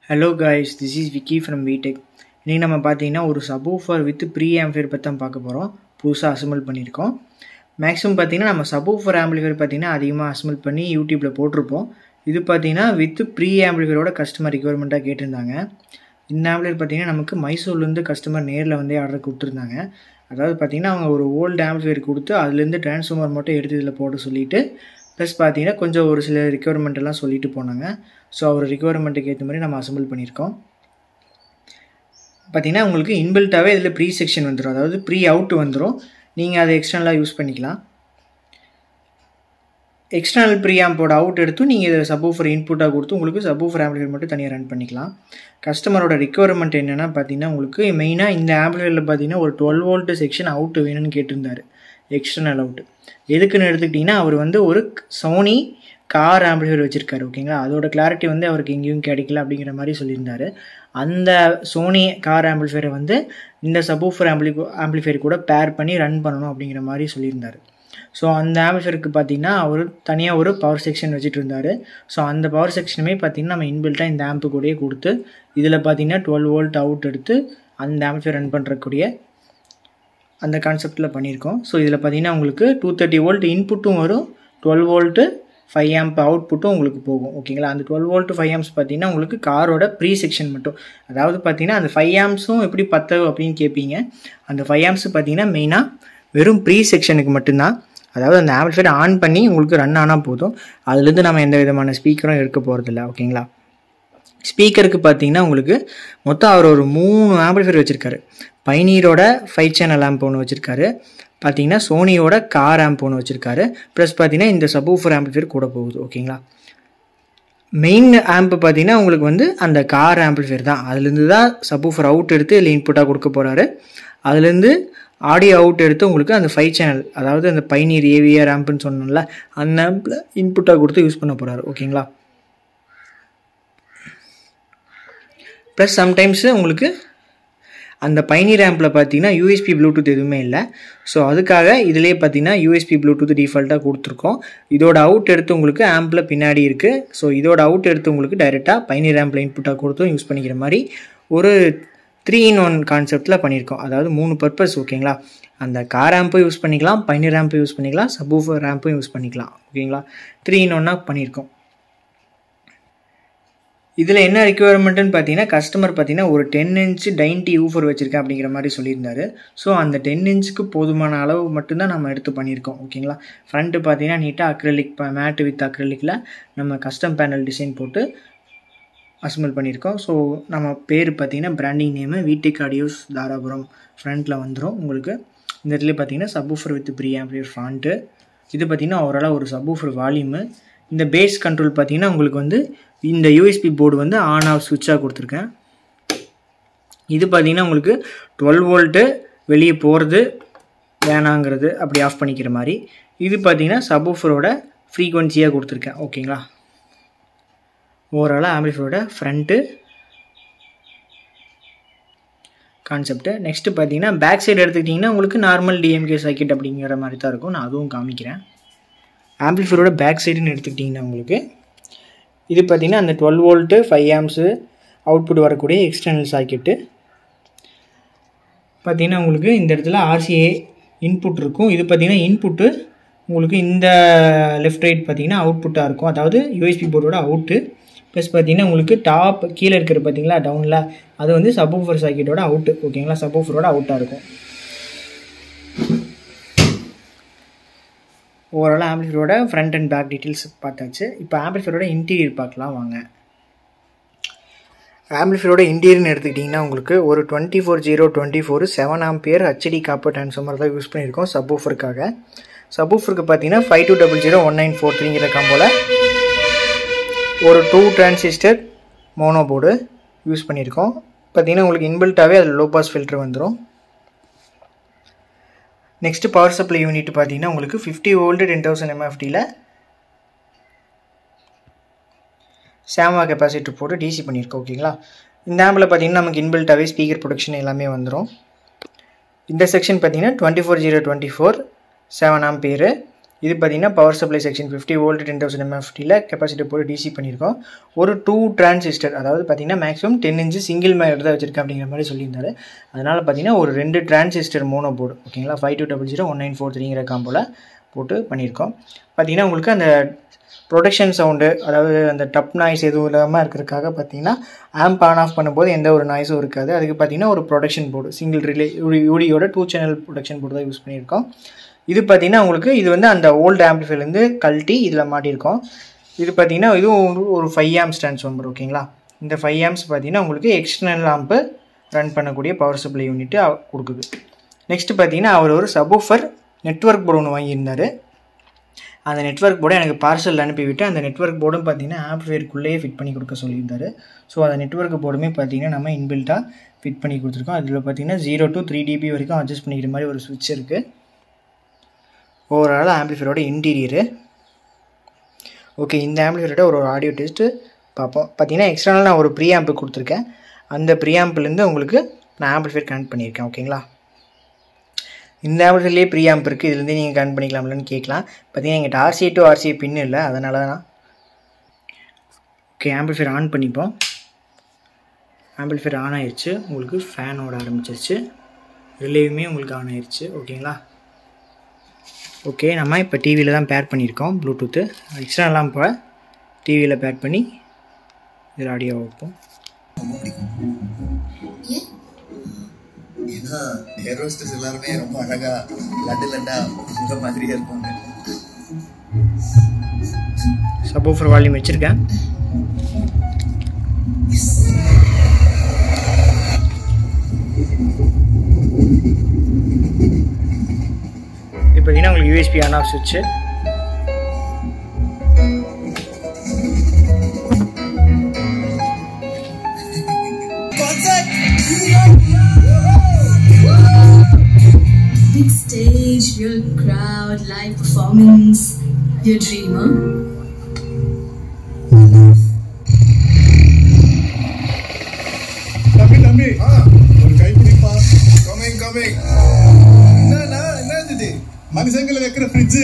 Hello guys, this is Vicky from VTech. இன்னைக்கு நம்ம பார்த்தீங்கன்னா ஒரு சப்வூஃபர் வித் ப்ரீ ஆம்பிளிஃபையர் பற்றி தான் பார்க்க போகிறோம். புதுசாக அசம்பிள் பண்ணியிருக்கோம். மேக்ஸிமம் பார்த்தீங்கன்னா நம்ம சப்வூஃபர் ஆம்பிளிஃபையர் பார்த்தீங்கன்னா அதிகமாக அசம்பிள் பண்ணி யூடியூப்பில் போட்டிருப்போம். இது பார்த்தீங்கன்னா வித் ப்ரீ ஆம்பிளிஃபையரோட கஸ்டமர் ரிக்வயர்மெண்ட்டாக கேட்டிருந்தாங்க. இந்த ஆம்பிளிஃபையர் பார்த்தீங்கன்னா நமக்கு மைசூர்லேருந்து கஸ்டமர் நேரில் வந்து ஆர்டர் கொடுத்துருந்தாங்க. அதாவது பார்த்தீங்கன்னா அவங்க ஒரு ஓல்டு ஆம்பிளிஃபையர் கொடுத்து அதுலேருந்து டிரான்ஸ்ஃபார்மர் மட்டும் எடுத்து இதில் போட சொல்லிவிட்டு ப்ளஸ் பார்த்தீங்கன்னா கொஞ்சம் ஒரு சில ரிக்வயர்மெண்ட் எல்லாம் சொல்லிட்டு போனாங்க. ஸோ அவர் ரிக்வயர்மெண்ட்டுக்கு ஏற்ற மாதிரி நம்ம அசம்பிள் பண்ணியிருக்கோம். பார்த்தீங்கன்னா உங்களுக்கு இன்பில்ட்டாகவே இதில் ப்ரீ செக்ஷன் வந்துடும், அதாவது ப்ரீ அவுட் வந்துடும். நீங்கள் அதை எக்ஸ்டர்னலாக யூஸ் பண்ணிக்கலாம். எக்ஸ்டர்னல் ப்ரீ ஆம்போட அவுட் எடுத்து நீங்கள் இதை சப்வூஃபர் இன்புட்டாக கொடுத்து உங்களுக்கு சப்வூஃபர் ஆம்பிளிஃபையர் மட்டும் தனியாக ரன் பண்ணிக்கலாம். கஸ்டமரோட ரிக்வயர்மெண்ட் என்னென்னா பார்த்தீங்கன்னா உங்களுக்கு மெயினாக இந்த ஆம்பிளிஃபையரில் பார்த்தீங்கன்னா ஒரு 12 வோல்ட் செக்ஷன் அவுட் வேணும்னு கேட்டிருந்தார். எக்ஸ்டர்னல் அவுட் எதுக்குன்னு எடுத்துக்கிட்டிங்கன்னா அவர் வந்து ஒரு சோனி கார் ஆம்பிளிஃபையர் வச்சுருக்காரு. ஓகேங்களா, அதோட கிளாரிட்டி வந்து அவருக்கு எங்கேயும் கிடைக்கல அப்படிங்கிற மாதிரி சொல்லியிருந்தார். அந்த சோனி கார் ஆம்பிளிஃபையரை வந்து இந்த சப்வூஃபர் ஆம்பிளிஃபையர் கூட பேர் பண்ணி ரன் பண்ணணும் அப்படிங்கிற மாதிரி சொல்லியிருந்தார். ஸோ அந்த ஆம்பிளிஃபையருக்கு பார்த்தீங்கன்னா அவர் தனியாக ஒரு பவர் செக்ஷன் வச்சுட்டு இருந்தார். ஸோ அந்த பவர் செக்ஷனுமே பார்த்தீங்கன்னா நம்ம இன்பில்ட்டாக இந்த ஆம்பு கூடயே கொடுத்து இதில் பார்த்தீங்கன்னா 12 வோல்ட் அவுட் எடுத்து அந்த ஆம்பிளிஃபையர் ரன் பண்ணுறக்கூடிய அந்த கான்செப்டில் பண்ணியிருக்கோம். ஸோ இதில் பார்த்தீங்கன்னா உங்களுக்கு 230 வோல்ட் இன்புட்டும் வரும், 12 வோல்ட்டு 5 ஆம்ப் அவுட்புட்டும் உங்களுக்கு போகும். ஓகேங்களா, அந்த 12 வோல்ட் 5 ஆம்ப்ஸ் பார்த்தீங்கன்னா உங்களுக்கு காரோட ப்ரீ செக்ஷன் மட்டும். அதாவது பார்த்தீங்கன்னா அந்த 5 ஆம்ப்ஸும் எப்படி பத்தவும் அப்படின்னு கேட்பீங்க. அந்த 5 ஆம்ப்ஸ் பார்த்தீங்கன்னா மெயினாக வெறும் ப்ரீ செக்ஷனுக்கு மட்டும்தான். அதாவது அந்த ஆம்பிளிஃபையர் ஆன் பண்ணி உங்களுக்கு ரன் ஆனால் போதும், அதுலேருந்து நம்ம எந்த விதமான ஸ்பீக்கரும் எடுக்க போகிறதில்ல. ஓகேங்களா, ஸ்பீக்கருக்கு பார்த்தீங்கன்னா உங்களுக்கு மொத்தம் அவர் ஒரு 3 ஆம்பிளிஃபையர் வச்சுருக்காரு. பைனீரோட 5 சேனல் ஆம்ப் ஒன்று வச்சுருக்காரு, பார்த்தீங்கன்னா சோனியோட கார் ஆம்ப் ஒன்று வச்சுருக்காரு, ப்ளஸ் பார்த்தீங்கன்னா இந்த சப்வூஃபர் ஆம்பிளிஃபையர் கூட போகுது. ஓகேங்களா, மெயின் ஆம்ப் பார்த்தீங்கன்னா உங்களுக்கு வந்து அந்த கார் ஆம்பிளிஃபையர் தான். அதுலேருந்து தான் சப்வூஃபர் அவுட் எடுத்து இல்லை இன்புட்டாக கொடுக்க போகிறாரு. அதுலேருந்து ஆடியோ அவுட் எடுத்து உங்களுக்கு அந்த 5 சேனல், அதாவது அந்த பைனீர் ஏவிஆர் ஆம்ப்னு சொன்னோம்ல, அந்த ஆம்பில் இன்புட்டாக கொடுத்து யூஸ் பண்ண போகிறாரு. ஓகேங்களா, ப்ளஸ் சம்டைம்ஸு உங்களுக்கு அந்த பைனீர் ஆம்பில் பார்த்தீங்கன்னா யூஎஸ்பி ப்ளூடூத் எதுவுமே இல்லை. ஸோ அதுக்காக இதிலே பார்த்தீங்கன்னா யூஎஸ்பி ப்ளூடூத் டிஃபால்ட்டாக கொடுத்துருக்கோம். இதோட அவுட் எடுத்து உங்களுக்கு ஆம்பில் பின்னாடி இருக்குது. ஸோ இதோட அவுட் எடுத்து உங்களுக்கு டைரெக்டாக பைனீர் ஆம்பில் இன்புட்டாக கொடுத்தும் யூஸ் பண்ணிக்கிற மாதிரி ஒரு 3-in-1 கான்செப்டில் பண்ணியிருக்கோம். அதாவது 3 பர்பஸ். ஓகேங்களா, அந்த கார் ஆம்பும் யூஸ் பண்ணிக்கலாம், பைனீர் ஆம்பும் யூஸ் பண்ணிக்கலாம், சப்வூஃபர் ஆம்பும் யூஸ் பண்ணிக்கலாம். ஓகேங்களா, 3-in-1 பண்ணியிருக்கோம். இதில் என்ன ரிக்வயர்மெண்ட்டுன்னு பார்த்தீங்கன்னா கஸ்டமர் பார்த்தீங்கன்னா ஒரு 10 இன்ச்சு டைன்டி ஊஃபர் வச்சுருக்கேன் அப்படிங்கிற மாதிரி சொல்லியிருந்தாரு. ஸோ அந்த 10 இன்ச்சுக்கு போதுமான அளவு மட்டும்தான் நம்ம எடுத்து பண்ணியிருக்கோம். ஓகேங்களா, ஃப்ரண்ட்டு பார்த்தீங்கன்னா நீட்டாக அக்ரிலிக் மேட்டு வித் அக்ரிலிக்கில் நம்ம கஸ்டம் பேனல் டிசைன் போட்டு அசம்பிள் பண்ணியிருக்கோம். ஸோ நம்ம பேர் பார்த்தீங்கன்னா branding name VTech audios Dharapuram ஃப்ரண்ட்டில் வந்துடும். உங்களுக்கு இந்த இடத்துல பார்த்தீங்கன்னா subwoofer with pre amplifier front. இது பார்த்தீங்கன்னா ஓவராலாக ஒரு சப்வூஃபர் வால்யூமு. இந்த பேஸ் கண்ட்ரோல் பார்த்தீங்கன்னா உங்களுக்கு வந்து இந்த யூஎஸ்பி போர்டு வந்து ஆன் ஆஃப் சுவிட்சாக கொடுத்துருக்கேன். இது பார்த்தீங்கன்னா உங்களுக்கு 12 வோல்ட்டு வெளியே போகிறது வேணாங்கிறது அப்படி ஆஃப் பண்ணிக்கிற மாதிரி. இது பார்த்தீங்கன்னா சப்வூஃபரோட ஃப்ரீக்வன்சியாக கொடுத்துருக்கேன். ஓகேங்களா, ஓவராலாக ஆம்பிளிஃபையரோட ஃப்ரண்ட்டு கான்செப்ட்டு. நெக்ஸ்ட்டு பார்த்தீங்கன்னா பேக் சைடு எடுத்துக்கிட்டிங்கன்னா உங்களுக்கு நார்மல் டிஎம்கே சர்க்யூட் அப்படிங்கிற மாதிரி தான் இருக்கும். நான் அதுவும் காமிக்கிறேன். ஆம்பிளிஃபையரோட பேக் சைடுன்னு எடுத்துக்கிட்டிங்கன்னா உங்களுக்கு இது பார்த்திங்கன்னா அந்த 12 வோல்ட்டு 5 ஆம்ப்ஸு அவுட்புட் வரக்கூடிய எக்ஸ்டர்னல் சர்க்யூட்டு. பார்த்திங்கன்னா உங்களுக்கு இந்த இடத்துல RCA இன்புட் இருக்கும். இது பார்த்திங்கன்னா இன்புட்டு உங்களுக்கு இந்த லெஃப்ட் ரைட் பார்த்திங்கன்னா அவுட்புட்டாக இருக்கும், அதாவது யூஎஸ்பி போர்டோட அவுட்டு. ப்ளஸ் பார்த்திங்கன்னா உங்களுக்கு டாப் கீழே இருக்கிற பார்த்திங்களா டவுனில், அது வந்து சப்வூஃபர் சர்க்யூட்டோட அவுட்டு. ஓகேங்களா, சப்வூஃபரோட அவுட்டாக இருக்கும். ஓவராலாக ஆம்பிளிஃபையரோட ஃப்ரண்ட் அண்ட் பேக் டீட்டெயில்ஸ் பார்த்தாச்சு. இப்போ ஆம்பிளிஃபையரோட இன்டீரியர் பார்க்கலாம் வாங்க. ஆம்பிளிஃபையரோட இன்டீரியர்னு எடுத்துக்கிட்டிங்கன்னா உங்களுக்கு ஒரு 24/0/24 7 ஆம்பியர் ஹெச்டி காப்பர் டிரான்ஸ்ஃபார்மர் தான் யூஸ் பண்ணியிருக்கோம் சப்வூஃபருக்காக. சப்வூஃபருக்கு பார்த்தீங்கன்னா 52001943 காம்போல ஒரு 2 டிரான்சிஸ்டர் மோனோ போர்டு யூஸ் பண்ணியிருக்கோம். பார்த்தீங்கன்னா உங்களுக்கு இன்பில்ட்டாகவே அதில் லோ பாஸ் ஃபில்டர் வந்துடும். நெக்ஸ்ட்டு பவர் சப்ளை யூனிட் பார்த்தீங்கன்னா உங்களுக்கு 50 வோல்ட் 10,000 mFTயில் சாமா கெப்பாசிட்டர் போட்டு டிசி பண்ணியிருக்கோம். ஓகேங்களா, இந்த ஆம்பில் பார்த்தீங்கன்னா நமக்கு இன்பில்ட்டாகவே ஸ்பீக்கர் ப்ரொடக்ஷன் எல்லாமே வந்துடும். இந்த செக்ஷன் பார்த்தீங்கன்னா 24/0/24 7 ஆம்பியர் இது பார்த்தீங்கன்னா பவர் சப்ளை செக்ஷன் 50 வோல்ட் 10,000 mFTயில் கெப்பாசிட்டர் போட்டு டிசி பண்ணியிருக்கோம். ஒரு 2 டிரான்சிஸ்டர், அதாவது பார்த்தீங்கன்னா மேக்ஸிமம் 10 இன்ச்சு சிங்கிள் மேட் தான் வச்சிருக்கேன் அப்படிங்கிற மாதிரி சொல்லியிருந்தாரு. அதனால் பார்த்தீங்கன்னா ஒரு 2 டிரான்சிஸ்டர் மோனோ போர்டு, ஓகேங்களா, 52001943ங்கிற காம்போல போட்டு பண்ணியிருக்கோம். பார்த்தீங்கன்னா உங்களுக்கு அந்த ப்ரொடக்ஷன் சவுண்டு, அதாவது அந்த டப் நாய்ஸ் எதுவும் இல்லாமல் இருக்கிறதுக்காக பார்த்தீங்கன்னா ஆம்ப் ஆன் ஆஃப் பண்ணும்போது எந்த ஒரு நாய்ஸும் இருக்காது. அதுக்கு பார்த்தீங்கன்னா ஒரு ப்ரொடக்ஷன் போர்டு, சிங்கிள் ரிலே யூடியோட 2 சேனல் ப்ரொடக்ஷன் போர்டு தான் யூஸ் பண்ணியிருக்கோம். இது பார்த்தீங்கன்னா உங்களுக்கு இது வந்து அந்த ஓல்டு ஆம்பிளிஃபைலேருந்து கழட்டி இதில் மாட்டியிருக்கோம். இது பார்த்தீங்கன்னா இதுவும் ஒரு 5 ஆம்ப்ஸ் ட்ரான்ஸ்ஃபார்மர், ஓகேங்களா. இந்த 5 ஆம்ப்ஸ் பார்த்தீங்கன்னா உங்களுக்கு எக்ஸ்டர்னல் ஆம்பு ரன் பண்ணக்கூடிய பவர் சப்ளை யூனிட்டு கொடுக்குது. நெக்ஸ்ட்டு பார்த்தீங்கன்னா அவர் ஒரு சப்வூஃபர் நெட்வொர்க் போர்டு ஒன்று வாங்கியிருந்தார். அந்த நெட்வொர்க் போர்டை எனக்கு பார்சல் அனுப்பிவிட்டு அந்த நெட்வொர்க் போர்டும் பார்த்தீங்கன்னா ஆம்ப்ளிஃபையருக்குள்ளேயே ஃபிட் பண்ணி கொடுக்க சொல்லியிருந்தார். ஸோ அந்த நெட்வொர்க் போர்டுமே பார்த்தீங்கன்னா நம்ம இன்பில்ட்டாக ஃபிட் பண்ணி கொடுத்துருக்கோம். அதில் பார்த்தீங்கன்னா 0 to 3 dB வரைக்கும் அட்ஜஸ்ட் பண்ணிக்கிற மாதிரி ஒரு சுவிட்ச் இருக்குது. Overall ஆம்பிளிஃபையரோட interior. ஓகே, இந்த ஆம்பிளிஃபையரோட ஒரு ஆடியோ டெஸ்ட்டு பார்ப்போம். பார்த்தீங்கன்னா எக்ஸ்டர்னல் நான் ஒரு ப்ரீ ஆம்பு கொடுத்துருக்கேன். அந்த ப்ரீ ஆம்பிலேருந்து உங்களுக்கு நான் ஆம்பிளிஃபையர் கனெக்ட் பண்ணியிருக்கேன், ஓகேங்களா. இந்த ஆம்பிளிஃபையர்லேயே ப்ரீ ஆம்ப் இருக்குது, இதுலேருந்து நீங்கள் கனெக்ட் பண்ணிக்கலாம்லன்னு கேட்கலாம். பார்த்தீங்கன்னா எங்கிட்ட RCA to RCA பின் இல்லை, அதனால தான். ஓகே, ஆம்பிளிஃபையர் ஆன் பண்ணிப்போம். ஆம்பிளிஃபையர் ஆன் ஆயிடுச்சு. உங்களுக்கு ஃபேன் ஓட ஆரம்பிச்சிருச்சு. ரிலேவுமே உங்களுக்கு ஆன் ஆயிடுச்சு, ஓகேங்களா. ஓகே, நம்ம இப்போ டிவியில் தான் பேர் பண்ணியிருக்கோம். ப்ளூடூத்து எக்ஸ்ட்ராலாம் இப்போ டிவியில் பேர் பண்ணி இதில் ஆடியோ வைப்போம். ஏன்னா ஹேர் ஹோஸ்டஸ் எல்லாருமே ரொம்ப அழகா லண்டா இந்த மாதிரியே இருப்பாங்க. சப்வூஃபர் வால்யூம் வச்சுருக்கேன். இப்போ பார்த்தீங்கன்னா உங்களுக்கு USB ஆன் ஆஃப் சுவிட்சு. Big stage, real crowd, live performance. Your dreamer. தம்பி ஒரு கை பிடிப்பா. கமிங். என்ன இது மனுஷங்களை வைக்கிற ஃப்ரிட்ஜ்.